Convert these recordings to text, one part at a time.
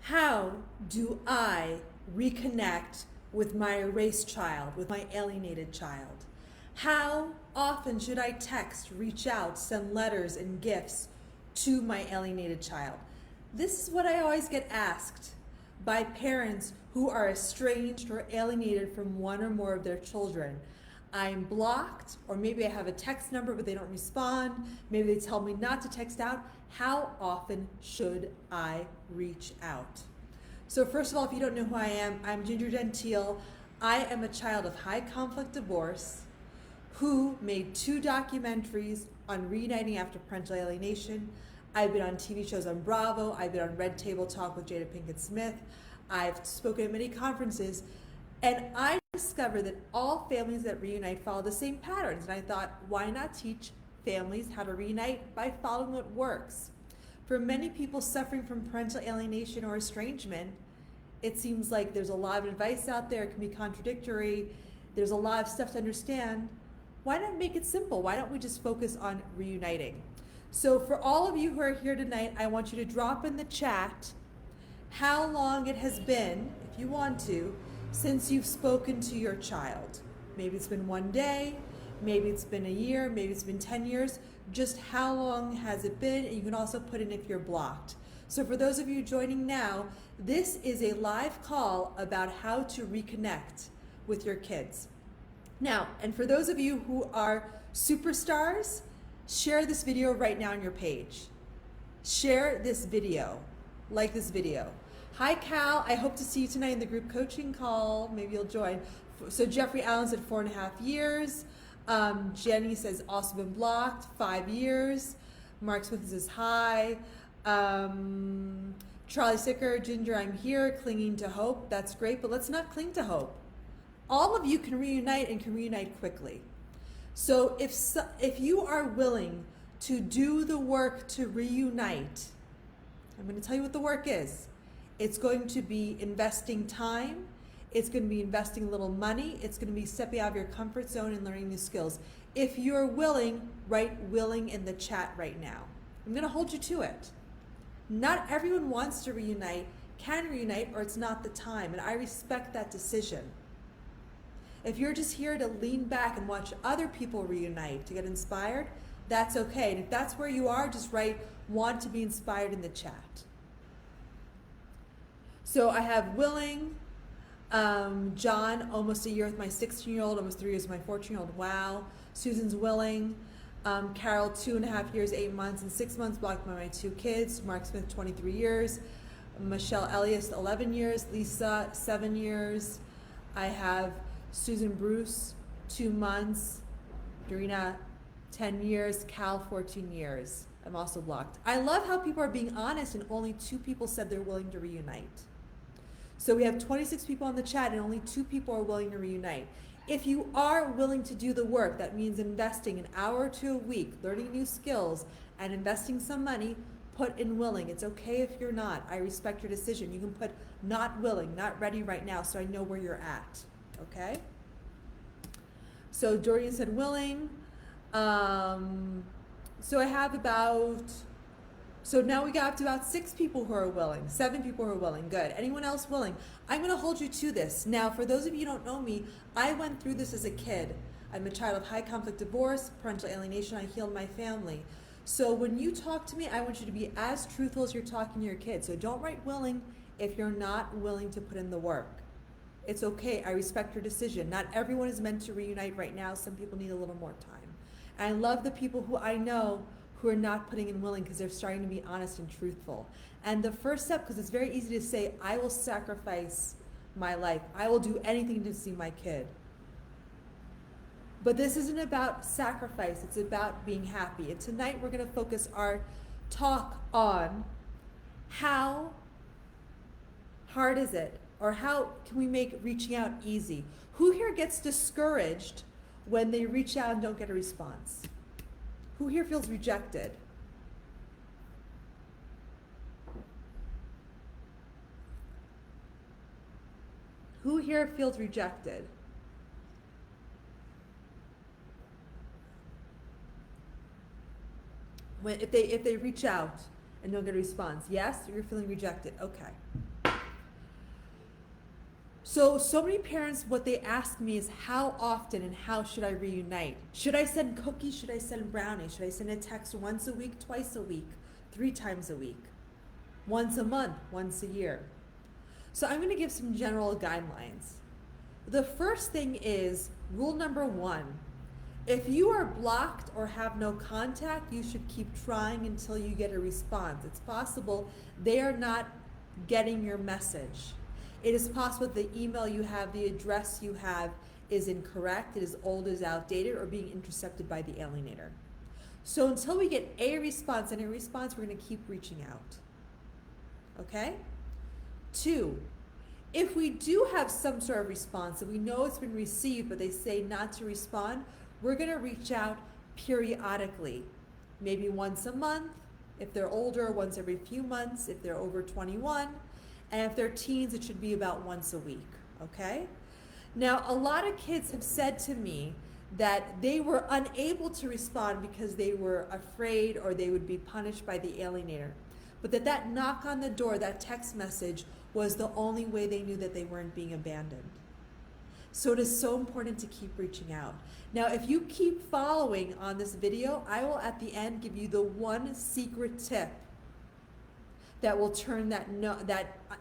How do I reconnect with my erased child, with my alienated child? How often should I text, reach out, send letters and gifts to my alienated child? This is what I always get asked by parents who are estranged or alienated from one or more of their children. I'm blocked, or maybe I have a text number but they don't respond. Maybe they tell me not to text out. How often should I reach out? So first of all, if you don't know who I am, I'm Ginger Gentile. I am a child of high conflict divorce who made 2 documentaries on reuniting after parental alienation. I've been on TV shows on Bravo. I've been on Red Table Talk with Jada Pinkett Smith. I've spoken at many conferences. And I discovered that all families that reunite follow the same patterns. And I thought, why not teach families how to reunite by following what works? For many people suffering from parental alienation or estrangement, it seems like there's a lot of advice out there. It can be contradictory. There's a lot of stuff to understand. Why not make it simple? Why don't we just focus on reuniting? So for all of you who are here tonight, I want you to drop in the chat how long it has been, if you want to, since you've spoken to your child. Maybe it's been 1 day, maybe it's been a year, maybe it's been 10 years. Just how long has it been? And you can also put in if you're blocked. So for those of you joining now, this is a live call about how to reconnect with your kids. Now, and for those of you who are superstars, share this video right now on your page. Share this video, like this video. Hi Cal, I hope to see you tonight in the group coaching call. Maybe you'll join. So Jeffrey Allen said 4.5 years. Jenny says also been blocked, 5 years. Mark Smith says hi. Charlie Sicker, Ginger, I'm here, clinging to hope. That's great, but let's not cling to hope. All of you can reunite and can reunite quickly. So if you are willing to do the work to reunite, I'm going to tell you what the work is. It's going to be investing time. It's going to be investing a little money. It's going to be stepping out of your comfort zone and learning new skills. If you're willing, write willing in the chat right now. I'm going to hold you to it. Not everyone wants to reunite, can reunite, or it's not the time, and I respect that decision. If you're just here to lean back and watch other people reunite to get inspired, that's okay. And if that's where you are, just write want to be inspired in the chat. So I have willing, John, almost a year with my 16-year-old, almost 3 years with my 14-year-old. Wow. Susan's willing. Carol, 2.5 years, 8 months, and 6 months, blocked by my 2 kids. Mark Smith, 23 years. Michelle Elias, 11 years. Lisa, 7 years. I have Susan Bruce, 2 months. Dorina, 10 years. Cal, 14 years. I'm also blocked. I love how people are being honest and only 2 people said they're willing to reunite. So we have 26 people on the chat and only 2 people are willing to reunite. If you are willing to do the work, that means investing an hour or 2 a week, learning new skills, and investing some money, put in willing. It's okay if you're not. I respect your decision. You can put not willing, not ready right now, so I know where you're at. Okay? So Dorian said willing. So I have so now we got up to about 6 people who are willing, 7 people who are willing. Good. Anyone else willing? I'm going to hold you to this. Now, for those of you who don't know me, I went through this as a kid. I'm a child of high conflict divorce, parental alienation. I healed my family. So when you talk to me, I want you to be as truthful as you're talking to your kids. So don't write willing if you're not willing to put in the work. It's okay. I respect your decision. Not everyone is meant to reunite right now. Some people need a little more time. And I love the people who I know who are not putting in willing because they're starting to be honest and truthful. And the first step, because it's very easy to say, I will sacrifice my life. I will do anything to see my kid. But this isn't about sacrifice. It's about being happy. And tonight we're going to focus our talk on how hard is it? Or how can we make reaching out easy? Who here gets discouraged when they reach out and don't get a response? Who here feels rejected? Who here feels rejected? If they reach out and don't get a response, yes, you're feeling rejected. Okay. So many parents, what they ask me is how often and how should I reunite? Should I send cookies? Should I send brownies? Should I send a text once a week, twice a week, 3 times a week, once a month, once a year? So I'm going to give some general guidelines. The first thing is rule number 1. If you are blocked or have no contact, you should keep trying until you get a response. It's possible they are not getting your message. It is possible the email you have, the address you have is incorrect, it is old, it is outdated, or being intercepted by the alienator. So until we get a response and a response, we're going to keep reaching out. Okay? 2, if we do have some sort of response and we know it's been received but they say not to respond, we're going to reach out periodically, maybe once a month. If they're older, once every few months. If they're over 21, and if they're teens, it should be about once a week, okay? Now, a lot of kids have said to me that they were unable to respond because they were afraid or they would be punished by the alienator, but that knock on the door, that text message, was the only way they knew that they weren't being abandoned. So it is so important to keep reaching out. Now, if you keep following on this video, I will at the end give you the one secret tip that will turn that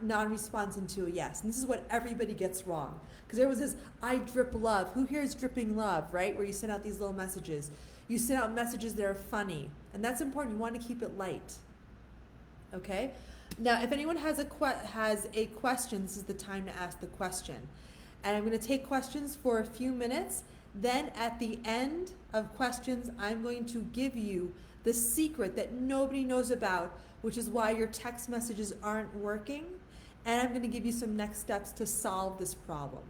non-response into a yes. And this is what everybody gets wrong. Because there was this, I drip love. Who here is dripping love, right? Where you send out these little messages. You send out messages that are funny. And that's important. You want to keep it light. Okay? Now, if anyone has a question, this is the time to ask the question. And I'm going to take questions for a few minutes. Then at the end of questions, I'm going to give you the secret that nobody knows about, which is why your text messages aren't working. And I'm going to give you some next steps to solve this problem.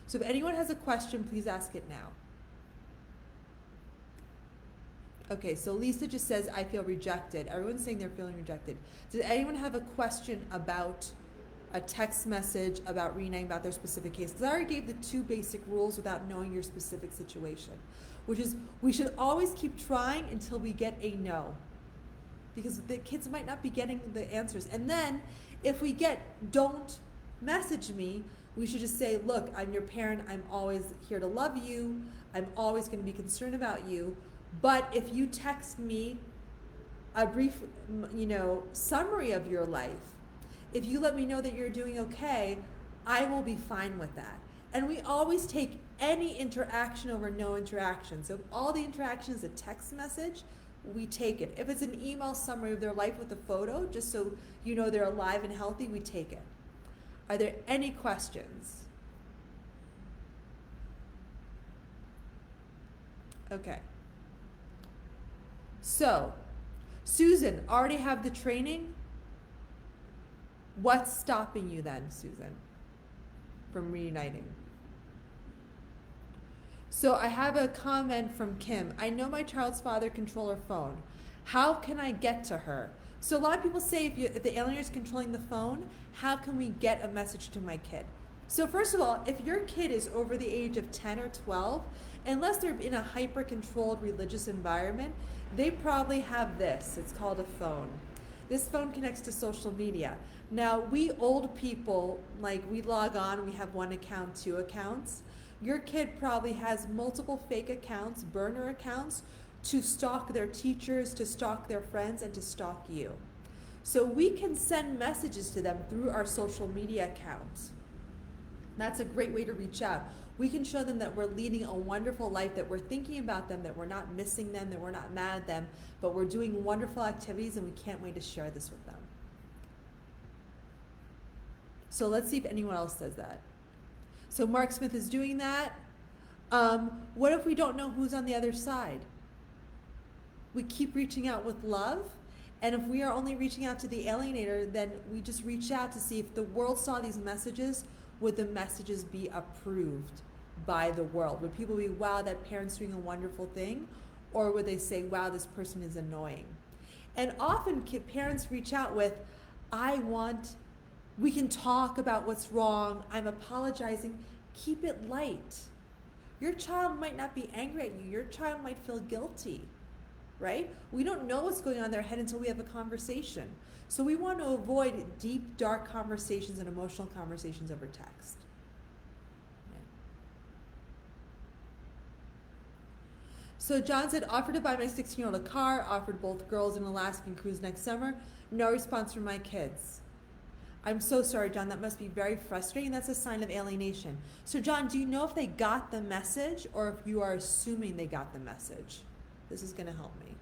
So if anyone has a question, please ask it now. Okay, so Lisa just says, I feel rejected. Everyone's saying they're feeling rejected. Does anyone have a question about a text message, about reuniting, about their specific case? Because I already gave the 2 basic rules without knowing your specific situation, which is we should always keep trying until we get a no. Because the kids might not be getting the answers. And then if we get, don't message me, we should just say, look, I'm your parent. I'm always here to love you. I'm always going to be concerned about you. But if you text me a brief, summary of your life, if you let me know that you're doing okay, I will be fine with that. And we always take any interaction over no interaction. So if all the interaction is a text message, we take it. If it's an email summary of their life with a photo, just so you know they're alive and healthy, we take it. Are there any questions? Okay. So, Susan, already have the training? What's stopping you then, Susan, from reuniting? So I have a comment from Kim. I know my child's father controls her phone. How can I get to her? So a lot of people say if the alienator is controlling the phone, how can we get a message to my kid? So first of all, if your kid is over the age of 10 or 12, unless they're in a hyper-controlled religious environment, they probably have this. It's called a phone. This phone connects to social media. Now, we old people, we log on, we have 1 account, 2 accounts. Your kid probably has multiple fake accounts, burner accounts, to stalk their teachers, to stalk their friends, and to stalk you. So we can send messages to them through our social media accounts. That's a great way to reach out. We can show them that we're leading a wonderful life, that we're thinking about them, that we're not missing them, that we're not mad at them, but we're doing wonderful activities and we can't wait to share this with them. So let's see if anyone else does that. So Mark Smith is doing that. What if we don't know who's on the other side? We keep reaching out with love, and if we are only reaching out to the alienator, then we just reach out to see if the world saw these messages, would the messages be approved by the world? Would people be, wow, that parent's doing a wonderful thing? Or would they say, wow, this person is annoying? And often parents reach out with, we can talk about what's wrong, I'm apologizing. Keep it light. Your child might not be angry at you. Your child might feel guilty, right? We don't know what's going on in their head until we have a conversation. So we want to avoid deep, dark conversations and emotional conversations over text. So John said, offered to buy my 16-year-old a car, offered both girls an Alaskan cruise next summer. No response from my kids. I'm so sorry, John. That must be very frustrating. That's a sign of alienation. So John, do you know if they got the message or if you are assuming they got the message? This is going to help me.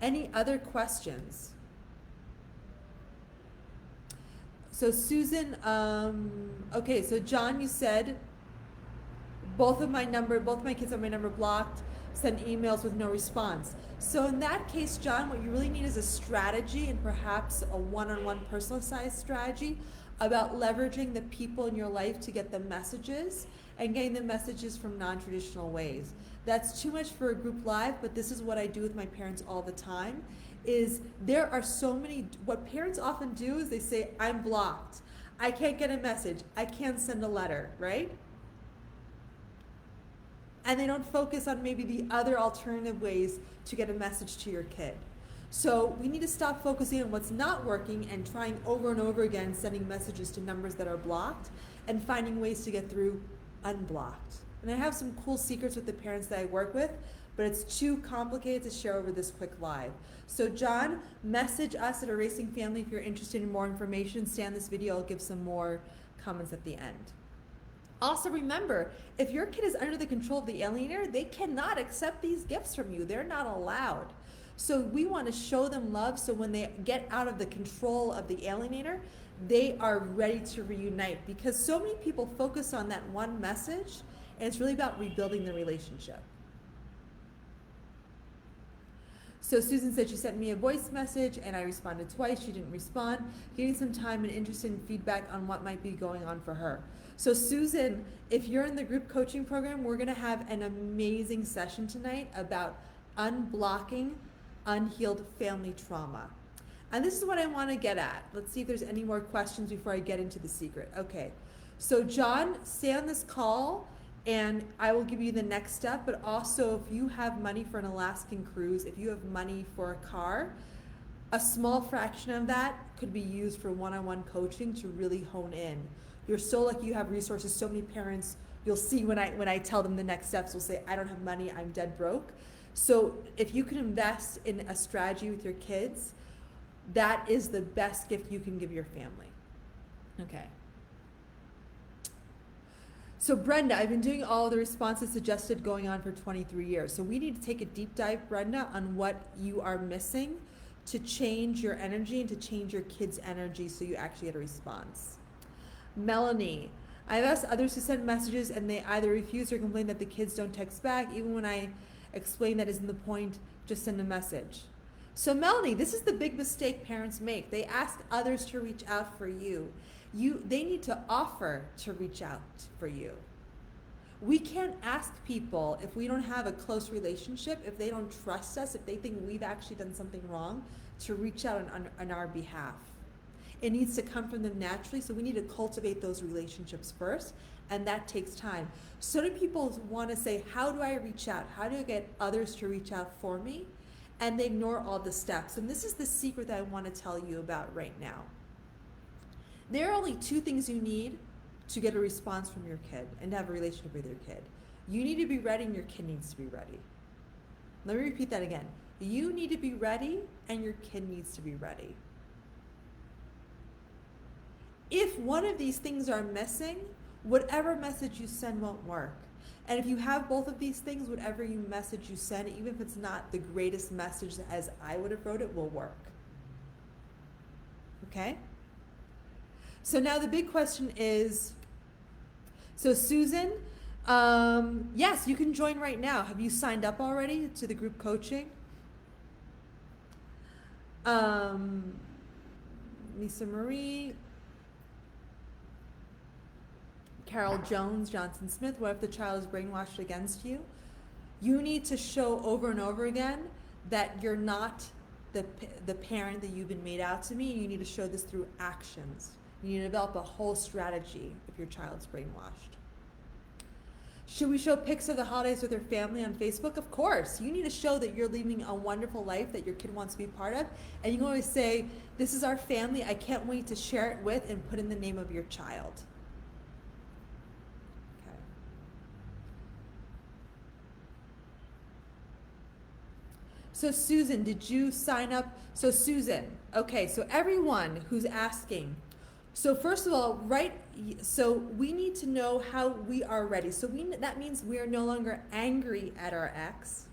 Any other questions? So Susan, okay, so John, you said both my kids have my number blocked, send emails with no response. So in that case, John, what you really need is a strategy and perhaps a one-on-one personalized strategy about leveraging the people in your life to get the messages and getting the messages from non-traditional ways. That's too much for a group live, but this is what I do with my parents all the time. Is there are so many, what parents often do is they say, I'm blocked. I can't get a message. I can't send a letter, right? And they don't focus on maybe the other alternative ways to get a message to your kid. So we need to stop focusing on what's not working and trying over and over again sending messages to numbers that are blocked and finding ways to get through unblocked. And I have some cool secrets with the parents that I work with, but it's too complicated to share over this quick live. So John, message us at Erasing Family if you're interested in more information. Stay on this video, I'll give some more comments at the end. Also remember, if your kid is under the control of the alienator, they cannot accept these gifts from you. They're not allowed. So we want to show them love so when they get out of the control of the alienator, they are ready to reunite, because so many people focus on that one message and it's really about rebuilding the relationship. So Susan said she sent me a voice message and I responded twice. She didn't respond. Getting some time and interested in feedback on what might be going on for her. So Susan, if you're in the group coaching program, we're gonna have an amazing session tonight about unblocking unhealed family trauma. And this is what I wanna get at. Let's see if there's any more questions before I get into the secret. Okay, so John, stay on this call and I will give you the next step, but also if you have money for an Alaskan cruise, if you have money for a car, a small fraction of that could be used for one-on-one coaching to really hone in. You're so lucky you have resources. So many parents, you'll see when I tell them the next steps, will say, I don't have money, I'm dead broke. So if you can invest in a strategy with your kids, that is the best gift you can give your family. Okay. So Brenda, I've been doing all the responses suggested going on for 23 years. So we need to take a deep dive, Brenda, on what you are missing to change your energy and to change your kids' energy so you actually get a response. Melanie, I've asked others to send messages and they either refuse or complain that the kids don't text back. Even when I explain that isn't the point, just send a message. So Melanie, this is the big mistake parents make. They ask others to reach out for you. They need to offer to reach out for you. We can't ask people if we don't have a close relationship, if they don't trust us, if they think we've actually done something wrong, to reach out on our behalf. It needs to come from them naturally, so we need to cultivate those relationships first, and that takes time. So many people want to say, how do I reach out? How do I get others to reach out for me? And they ignore all the steps. And this is the secret that I want to tell you about right now. There are only two things you need to get a response from your kid and to have a relationship with your kid. You need to be ready and your kid needs to be ready. Let me repeat that again. You need to be ready and your kid needs to be ready. If one of these things are missing, whatever message you send won't work. And if you have both of these things, whatever message you send, even if it's not the greatest message as I would have wrote it, will work. Okay? So now the big question is, so Susan, yes, you can join right now. Have you signed up already to the group coaching? Lisa Marie, Carol Jones, Johnson Smith, what if the child is brainwashed against you? You need to show over and over again that you're not the parent that you've been made out to be. You need to show this through actions. You need to develop a whole strategy if your child's brainwashed. Should we show pics of the holidays with your family on Facebook? Of course. You need to show that you're living a wonderful life that your kid wants to be part of. And you can always say, this is our family. I can't wait to share it with, and put in the name of your child. So Susan, did you sign up? So Susan, okay, so everyone who's asking, so first of all, right, so we need to know how we are ready. So that means we are no longer angry at our ex.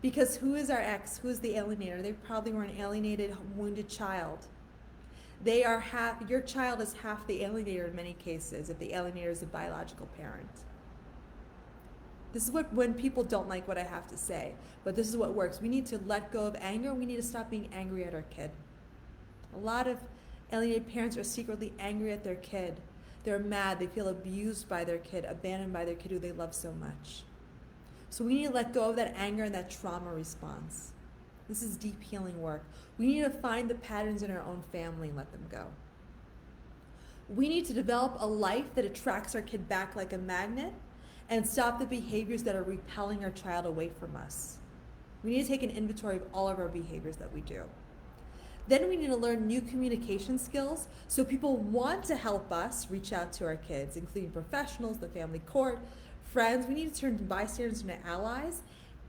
Because who is our ex? Who is the alienator? They probably were an alienated, wounded child. They are your child is half the alienator in many cases, if the alienator is a biological parent. This is when people don't like what I have to say, but this is what works. We need to let go of anger. We need to stop being angry at our kid. A lot of alienated parents are secretly angry at their kid. They're mad. They feel abused by their kid, abandoned by their kid who they love so much. So we need to let go of that anger and that trauma response. This is deep healing work. We need to find the patterns in our own family and let them go. We need to develop a life that attracts our kid back like a magnet and stop the behaviors that are repelling our child away from us. We need to take an inventory of all of our behaviors that we do. Then we need to learn new communication skills so people want to help us reach out to our kids, including professionals, the family court, friends. We need to turn bystanders into allies.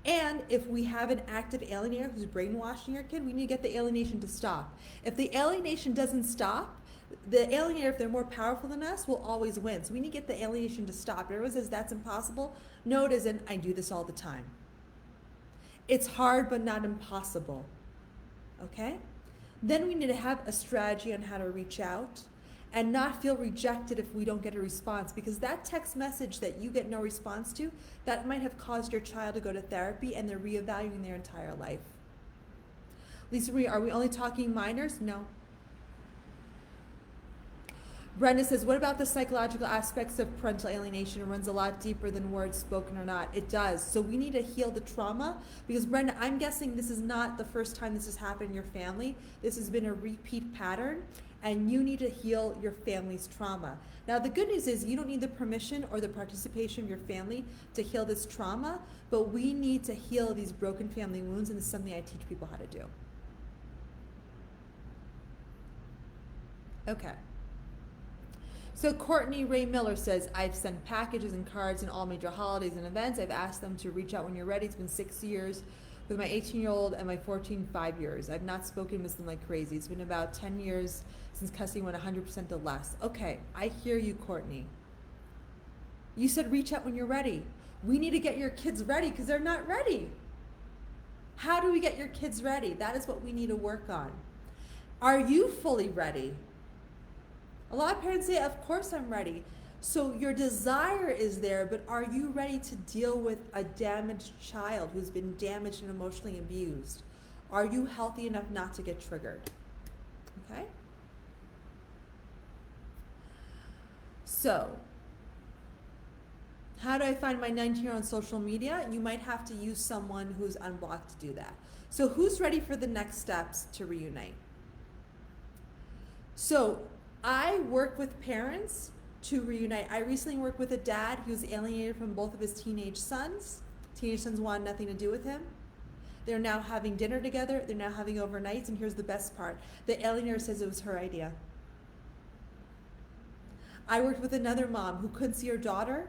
And if we have an active alienator who's brainwashing our kid, we need to get the alienation to stop. If the alienation doesn't stop, the alienator, if they're more powerful than us, will always win. So we need to get the alienation to stop. Everyone says that's impossible. No, it isn't. I do this all the time. It's hard, but not impossible. Okay? Then we need to have a strategy on how to reach out and not feel rejected if we don't get a response, because that text message that you get no response to, that might have caused your child to go to therapy and they're reevaluating their entire life. Lisa Marie, are we only talking minors? No. Brenda says, what about the psychological aspects of parental alienation? It runs a lot deeper than words spoken or not. It does. So we need to heal the trauma, because Brenda, I'm guessing this is not the first time this has happened in your family. This has been a repeat pattern, and you need to heal your family's trauma. Now, the good news is you don't need the permission or the participation of your family to heal this trauma, but we need to heal these broken family wounds, and this is something I teach people how to do. Okay. So Courtney Ray Miller says, I've sent packages and cards in all major holidays and events. I've asked them to reach out when you're ready. It's been 6 years with my 18-year-old and my 14, 5 years. I've not spoken with them like crazy. It's been about 10 years since custody went 100% or less. Okay, I hear you, Courtney. You said reach out when you're ready. We need to get your kids ready because they're not ready. How do we get your kids ready? That is what we need to work on. Are you fully ready? A lot of parents say, of course I'm ready. So your desire is there, but are you ready to deal with a damaged child who's been damaged and emotionally abused? Are you healthy enough not to get triggered? Okay? So, how do I find my 19-year-old on social media? You might have to use someone who's unblocked to do that. So who's ready for the next steps to reunite? So, I work with parents to reunite. I recently worked with a dad who was alienated from both of his teenage sons. Teenage sons wanted nothing to do with him. They're now having dinner together. They're now having overnights. And here's the best part. The alienator says it was her idea. I worked with another mom who couldn't see her daughter.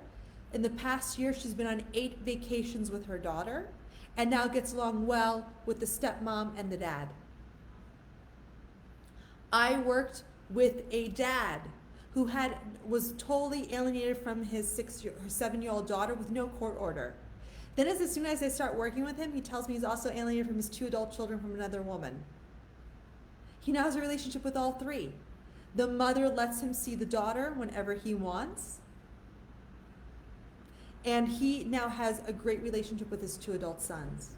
In the past year, she's been on 8 vacations with her daughter and now gets along well with the stepmom and the dad. I worked with a dad who was totally alienated from his 7-year-old daughter with no court order. Then as soon as I start working with him, he tells me he's also alienated from his 2 adult children from another woman. He now has a relationship with all 3. The mother lets him see the daughter whenever he wants. And he now has a great relationship with his 2 adult sons.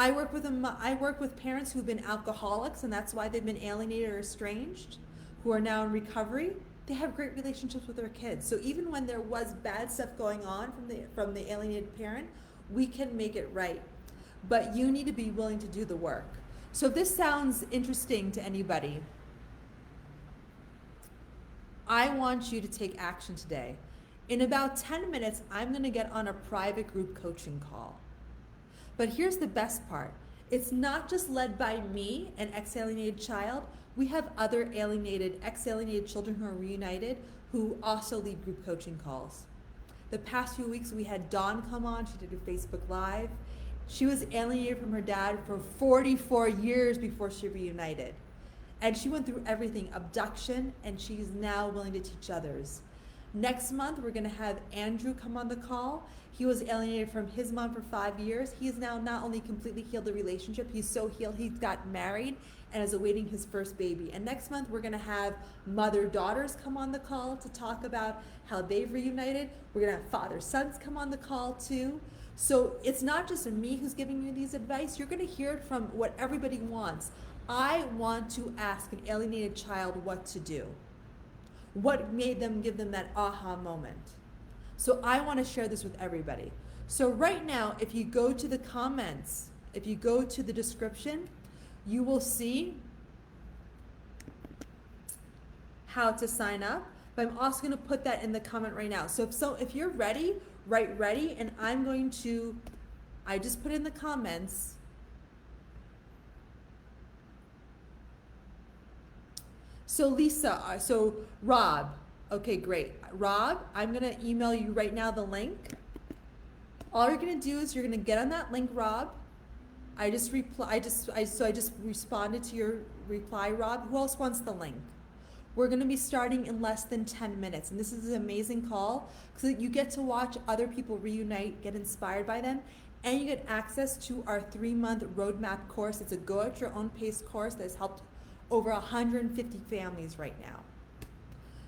I work with parents who've been alcoholics, and that's why they've been alienated or estranged, who are now in recovery. They have great relationships with their kids. So even when there was bad stuff going on from the alienated parent, we can make it right. But you need to be willing to do the work. So if this sounds interesting to anybody, I want you to take action today. In about 10 minutes, I'm going to get on a private group coaching call. But here's the best part. It's not just led by me, an ex-alienated child. We have other ex-alienated children who are reunited who also lead group coaching calls. The past few weeks we had Dawn come on. She did a Facebook Live. She was alienated from her dad for 44 years before she reunited. And she went through everything, abduction, and she's now willing to teach others. Next month, we're going to have Andrew come on the call. He was alienated from his mom for 5 years. He is now not only completely healed the relationship, he's so healed, he got married and is awaiting his first baby. And next month, we're going to have mother-daughters come on the call to talk about how they've reunited. We're going to have father-sons come on the call too. So it's not just me who's giving you these advice. You're going to hear it from what everybody wants. I want to ask an alienated child what to do. What made them give them that aha moment? So I want to share this with everybody. So right now, if you go to the comments, if you go to the description, you will see how to sign up. But I'm also going to put that in the comment right now. So if you're ready, write ready, and I just put in the comments. So Lisa, so Rob, okay, great. Rob, I'm gonna email you right now the link. All you're gonna do is you're gonna get on that link, Rob. I just responded to your reply, Rob. Who else wants the link? We're gonna be starting in less than 10 minutes, and this is an amazing call because you get to watch other people reunite, get inspired by them, and you get access to our 3-month roadmap course. It's a go at your own pace course that has helped over 150 families right now.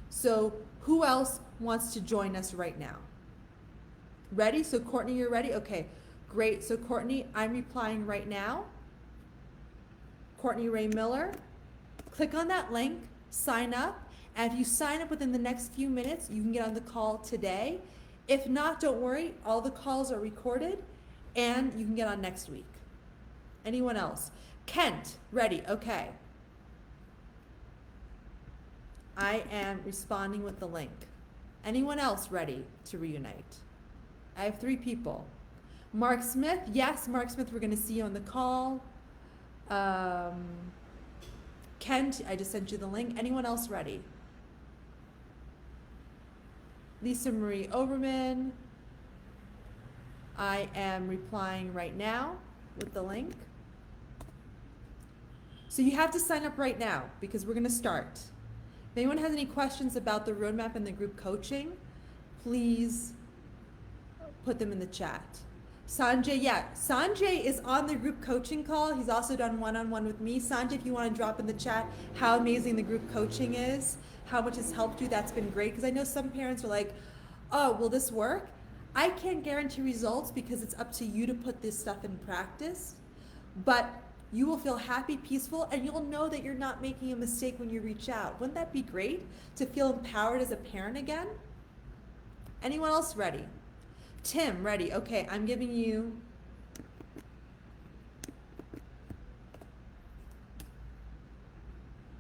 So who else wants to join us right now? Ready? So Courtney, you're ready? Okay, great. So Courtney, I'm replying right now. Courtney Ray Miller. Click on that link, sign up, and if you sign up within the next few minutes, you can get on the call today. If not, don't worry, all the calls are recorded and you can get on next week. Anyone else? Kent, ready? Okay. I am responding with the link. Anyone else ready to reunite? I have 3 people. Mark Smith, yes, Mark Smith, we're going to see you on the call. Kent, I just sent you the link. Anyone else ready? Lisa Marie Oberman, I am replying right now with the link. So you have to sign up right now because we're going to start. If anyone has any questions about the roadmap and the group coaching, please put them in the chat. Sanjay, yeah, Sanjay is on the group coaching call. He's also done one-on-one with me. Sanjay, if you want to drop in the chat how amazing the group coaching is, how much it's helped you, that's been great. Because I know some parents are like, oh, will this work? I can't guarantee results because it's up to you to put this stuff in practice. But you will feel happy, peaceful, and you'll know that you're not making a mistake when you reach out. Wouldn't that be great to feel empowered as a parent again? Anyone else ready? Tim, ready? Okay, I'm giving you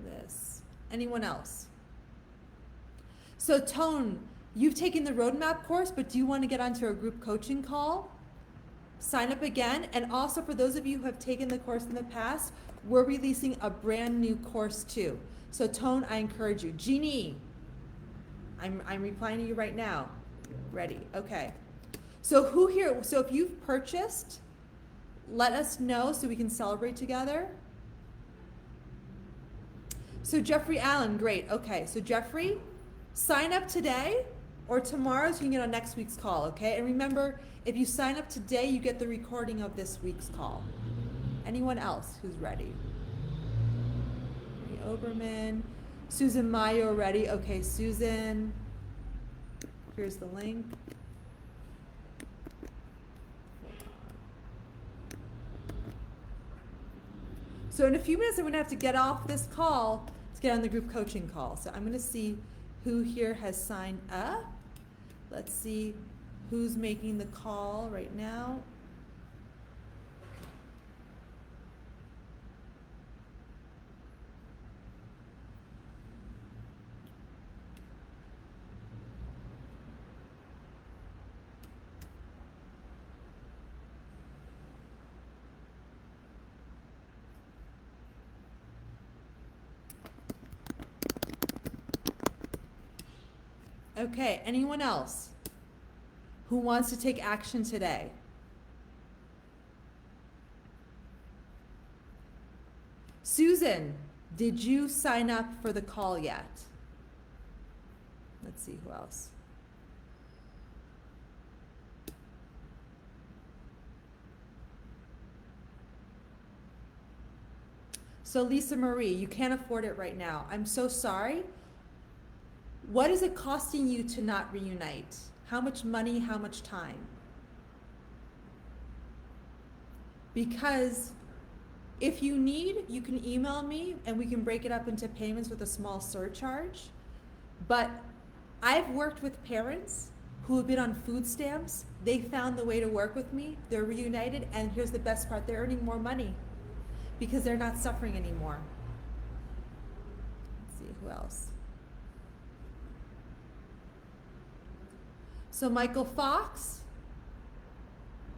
this. Anyone else? So Tone, you've taken the roadmap course, but do you want to get onto a group coaching call? Sign up again. And also for those of you who have taken the course in the past, we're releasing a brand new course too. So Tone, I encourage you. Jeannie, I'm replying to you right now. Ready? Okay. So who here, so if you've purchased, let us know so we can celebrate together. So Jeffrey Allen, great. Okay, so Jeffrey, sign up today or tomorrow so you can get on next week's call, okay? And remember, if you sign up today, you get the recording of this week's call. Anyone else who's ready? Oberman. Susan Mayo, ready? Okay, Susan. Here's the link. So in a few minutes, I'm going to have to get off this call to get on the group coaching call. So I'm going to see who here has signed up. Let's see who's making the call right now. Okay, anyone else? Who wants to take action today? Susan, did you sign up for the call yet? Let's see who else. So Lisa Marie, you can't afford it right now. I'm so sorry. What is it costing you to not reunite? How much money, how much time? Because if you need, you can email me and we can break it up into payments with a small surcharge. But I've worked with parents who have been on food stamps. They found the way to work with me. They're reunited, and here's the best part, they're earning more money because they're not suffering anymore. Let's see, who else? So Michael Fox,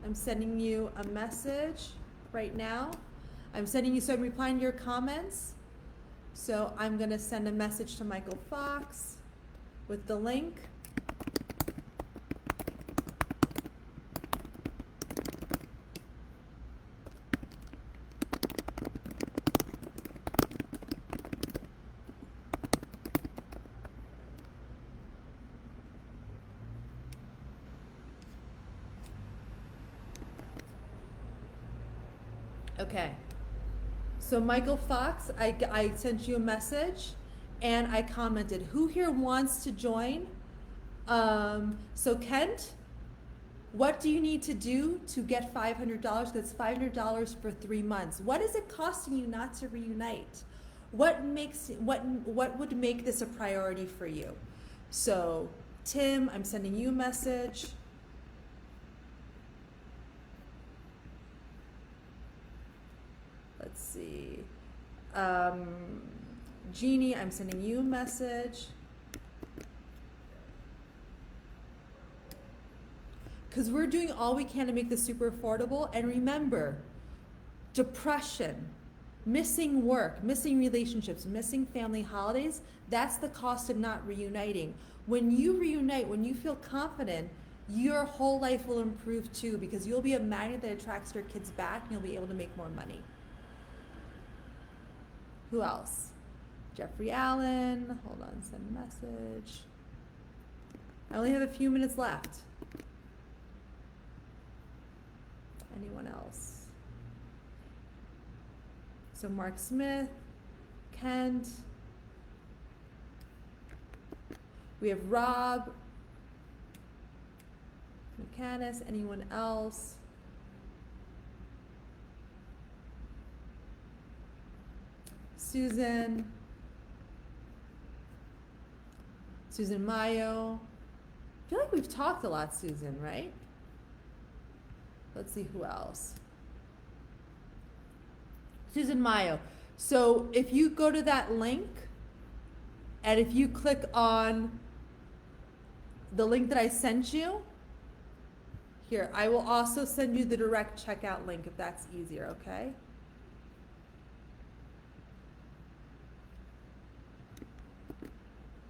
I'm sending you a message right now. I'm replying to your comments. So I'm gonna send a message to Michael Fox with the link. Okay, so Michael Fox, I sent you a message and I commented, who here wants to join? So Kent, what do you need to do to get $500? That's $500 for 3 months. What is it costing you not to reunite? What would make this a priority for you? So Tim, I'm sending you a message. Let's see. Jeannie, I'm sending you a message. Because we're doing all we can to make this super affordable. And remember, depression, missing work, missing relationships, missing family holidays, that's the cost of not reuniting. When you reunite, when you feel confident, your whole life will improve too, because you'll be a magnet that attracts your kids back and you'll be able to make more money. Who else? Jeffrey Allen. Hold on, send a message. I only have a few minutes left. Anyone else? So Mark Smith, Kent. We have Rob, McCannis. Anyone else? Susan Mayo. I feel like we've talked a lot, Susan, right? Let's see who else. Susan Mayo. So if you go to that link, and if you click on the link that I sent you, here, I will also send you the direct checkout link if that's easier, okay?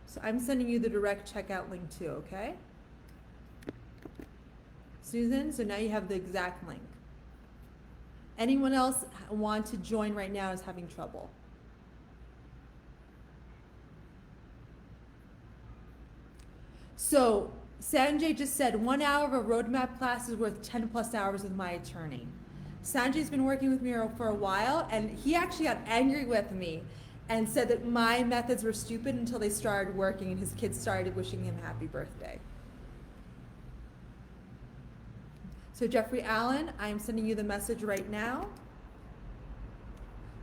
So I'm sending you the direct checkout link too, okay? Susan, so now you have the exact link. Anyone else want to join right now is having trouble? So Sanjay just said 1 hour of a roadmap class is worth 10 plus hours with my attorney. Sanjay's been working with me for a while, and he actually got angry with me and said that my methods were stupid until they started working and his kids started wishing him happy birthday. So Jeffrey Allen, I'm sending you the message right now.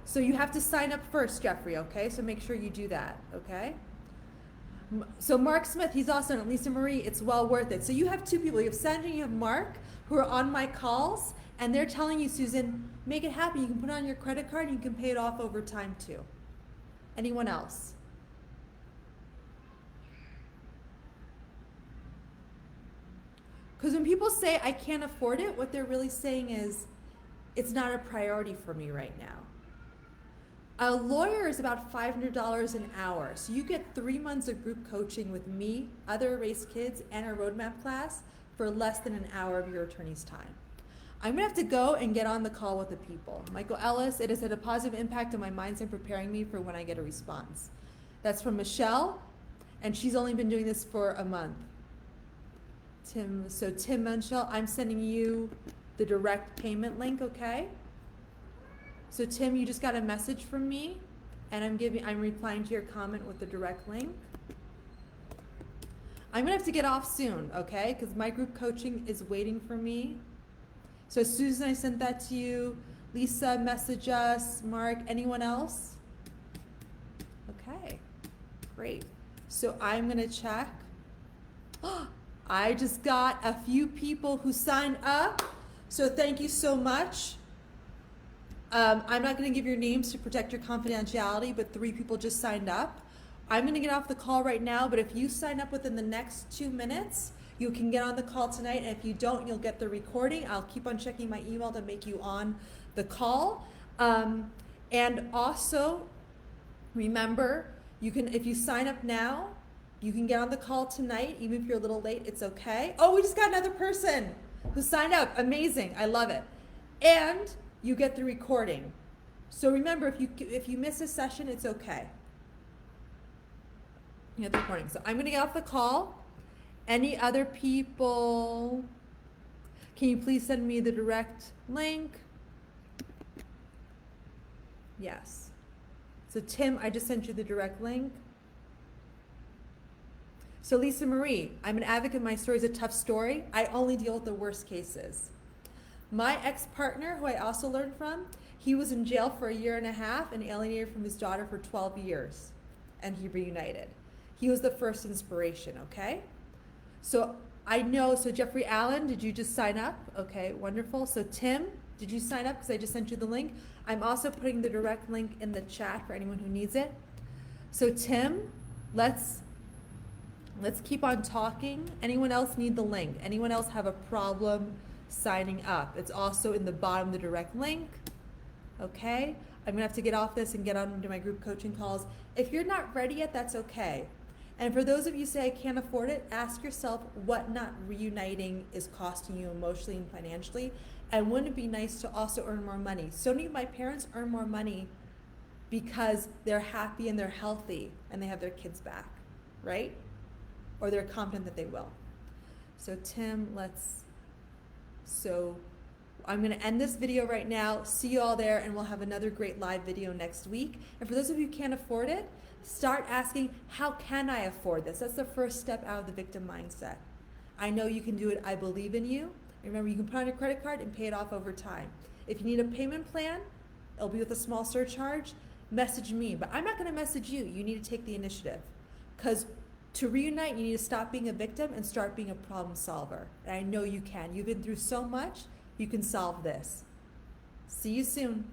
So you have to sign up first, Jeffrey, okay? So make sure you do that, okay? So Mark Smith, he's also on Lisa Marie, it's well worth it. So you have two people, you have Sanjay, you have Mark, who are on my calls, and they're telling you, Susan, make it happen. You can put it on your credit card and you can pay it off over time too. Anyone else? Because when people say I can't afford it, what they're really saying is it's not a priority for me right now. A lawyer is about $500 an hour. So you get 3 months of group coaching with me, other erased kids, and a roadmap class for less than an hour of your attorney's time. I'm gonna have to go and get on the call with the people. Michael Ellis, it has had a positive impact on my mindset, preparing me for when I get a response. That's from Michelle, and she's only been doing this for a month. Tim Munchell, I'm sending you the direct payment link, okay? So Tim, you just got a message from me, and I'm replying to your comment with the direct link. I'm gonna have to get off soon, okay? Because my group coaching is waiting for me. So Susan, I sent that to you. Lisa, message us. Mark, anyone else? Okay, great. So I'm gonna check. I just got a few people who signed up. So thank you so much. I'm not gonna give your names to protect your confidentiality, but 3 people just signed up. I'm gonna get off the call right now, but if you sign up within the next 2 minutes, you can get on the call tonight, and if you don't, you'll get the recording. I'll keep on checking my email to make you on the call. And also, remember, you can, if you sign up now, you can get on the call tonight, even if you're a little late, it's okay. Oh, we just got another person who signed up. Amazing, I love it. And you get the recording. So remember, if you miss a session, it's okay. You get the recording. So I'm gonna get off the call. Any other people? Can you please send me the direct link? Yes. So Tim, I just sent you the direct link. So Lisa Marie, I'm an advocate. My story is a tough story. I only deal with the worst cases. My ex-partner, who I also learned from, he was in jail for 1.5 years and alienated from his daughter for 12 years, and he reunited. He was the first inspiration, okay? So I know, so Jeffrey Allen, did you just sign up? Okay, wonderful. So Tim, did you sign up? Because I just sent you the link. I'm also putting the direct link in the chat for anyone who needs it. So Tim, let's keep on talking. Anyone else need the link? Anyone else have a problem signing up? It's also in the bottom of the direct link. Okay, I'm gonna have to get off this and get on to my group coaching calls. If you're not ready yet, that's okay. And for those of you who say I can't afford it, ask yourself what not reuniting is costing you emotionally and financially, and wouldn't it be nice to also earn more money? So many of my parents earn more money because they're happy and they're healthy and they have their kids back, right? Or they're confident that they will. So Tim, I'm gonna end this video right now. See you all there, and we'll have another great live video next week. And for those of you who can't afford it, start asking, how can I afford this? That's the first step out of the victim mindset. I know you can do it. I believe in you. Remember, you can put on your credit card and pay it off over time. If you need a payment plan, it'll be with a small surcharge. Message me, but I'm not gonna message you. You need to take the initiative, because to reunite, you need to stop being a victim and start being a problem solver. And I know you can. You've been through so much. You can solve this. See you soon.